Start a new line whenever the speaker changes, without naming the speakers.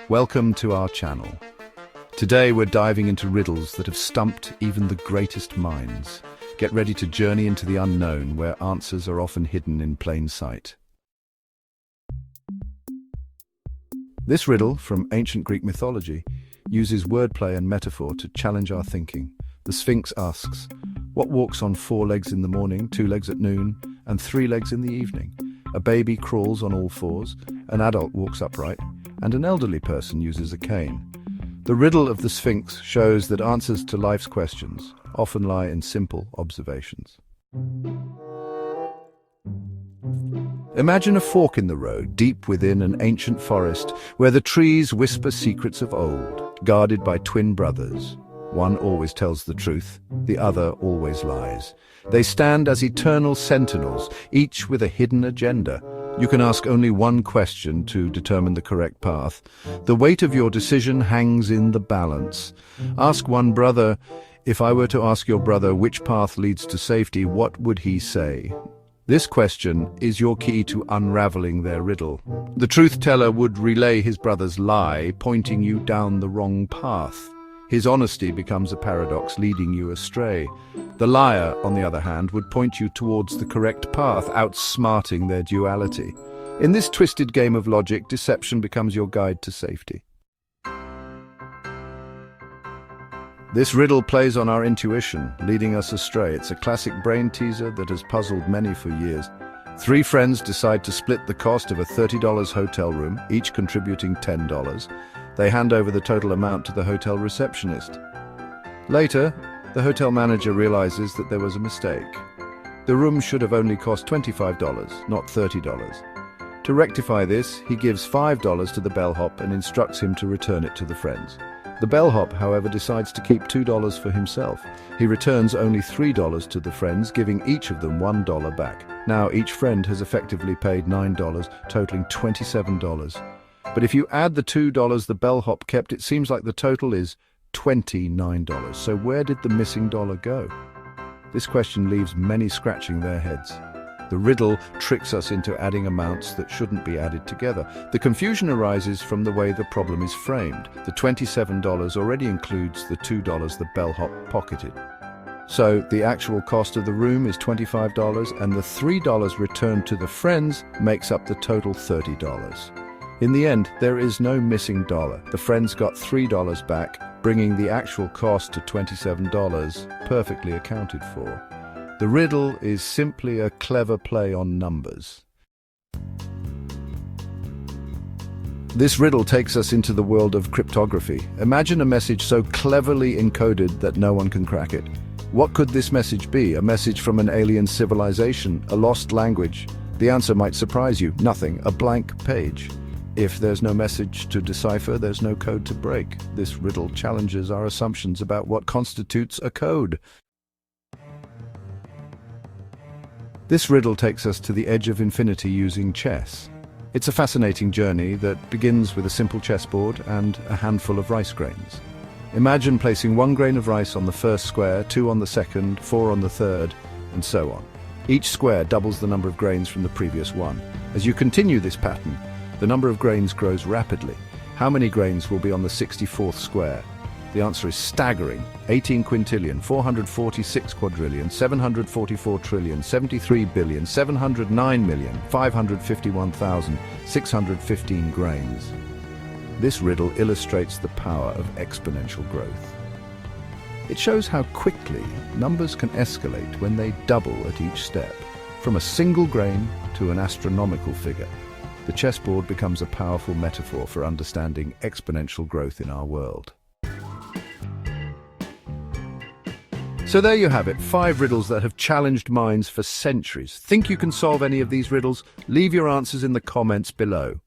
Welcome to our channel. Today we're diving into riddles that have stumped even the greatest minds. Get ready to journey into the unknown, where answers are often hidden in plain sight. This riddle, from ancient Greek mythology, uses wordplay and metaphor to challenge our thinking. The Sphinx asks, what walks on 4 legs in the morning, 2 legs at noon, and 3 legs in the evening? A baby crawls on all 4s, an adult walks upright, and an elderly person uses a cane. The riddle of the Sphinx shows that answers to life's questions often lie in simple observations. Imagine a fork in the road, deep within an ancient forest, where the trees whisper secrets of old, guarded by twin brothers. One always tells the truth, the other always lies. They stand as eternal sentinels, each with a hidden agenda. You can ask only one question to determine the correct path. The weight of your decision hangs in the balance. Ask one brother, if I were to ask your brother which path leads to safety, what would he say? This question is your key to unraveling their riddle. The truth teller would relay his brother's lie, pointing you down the wrong path. His honesty becomes a paradox, leading you astray. The liar, on the other hand, would point you towards the correct path, outsmarting their duality. In this twisted game of logic, deception becomes your guide to safety. This riddle plays on our intuition, leading us astray. It's a classic brain teaser that has puzzled many for years. 3 friends decide to split the cost of a $30 hotel room, each contributing $10. They hand over the total amount to the hotel receptionist. Later, the hotel manager realizes that there was a mistake. The room should have only cost $25, not $30. To rectify this, he gives $5 to the bellhop and instructs him to return it to the friends. The bellhop, however, decides to keep $2 for himself. He returns only $3 to the friends, giving each of them $1 back. Now each friend has effectively paid $9, totaling $27. But if you add the $2 the bellhop kept, it seems like the total is $29. So where did the missing dollar go? This question leaves many scratching their heads. The riddle tricks us into adding amounts that shouldn't be added together. The confusion arises from the way the problem is framed. The $27 already includes the $2 the bellhop pocketed. So the actual cost of the room is $25, and the $3 returned to the friends makes up the total $30. In the end, there is no missing dollar. The friends got $3 back, bringing the actual cost to $27, perfectly accounted for. The riddle is simply a clever play on numbers. This riddle takes us into the world of cryptography. Imagine a message so cleverly encoded that no one can crack it. What could this message be? A message from an alien civilization? A lost language? The answer might surprise you. Nothing. A blank page. If there's no message to decipher, there's no code to break. This riddle challenges our assumptions about what constitutes a code. This riddle takes us to the edge of infinity using chess. It's a fascinating journey that begins with a simple chessboard and a handful of rice grains. Imagine placing 1 grain of rice on the first square, 2 on the second, 4 on the third, and so on. Each square doubles the number of grains from the previous one. As you continue this pattern, the number of grains grows rapidly. How many grains will be on the 64th square? The answer is staggering. 18 quintillion, 446 quadrillion, 744 trillion, 73 billion, 709 million, 551,615 grains. This riddle illustrates the power of exponential growth. It shows how quickly numbers can escalate when they double at each step. From a single grain to an astronomical figure, the chessboard becomes a powerful metaphor for understanding exponential growth in our world. So there you have it, 5 riddles that have challenged minds for centuries. Think you can solve any of these riddles? Leave your answers in the comments below.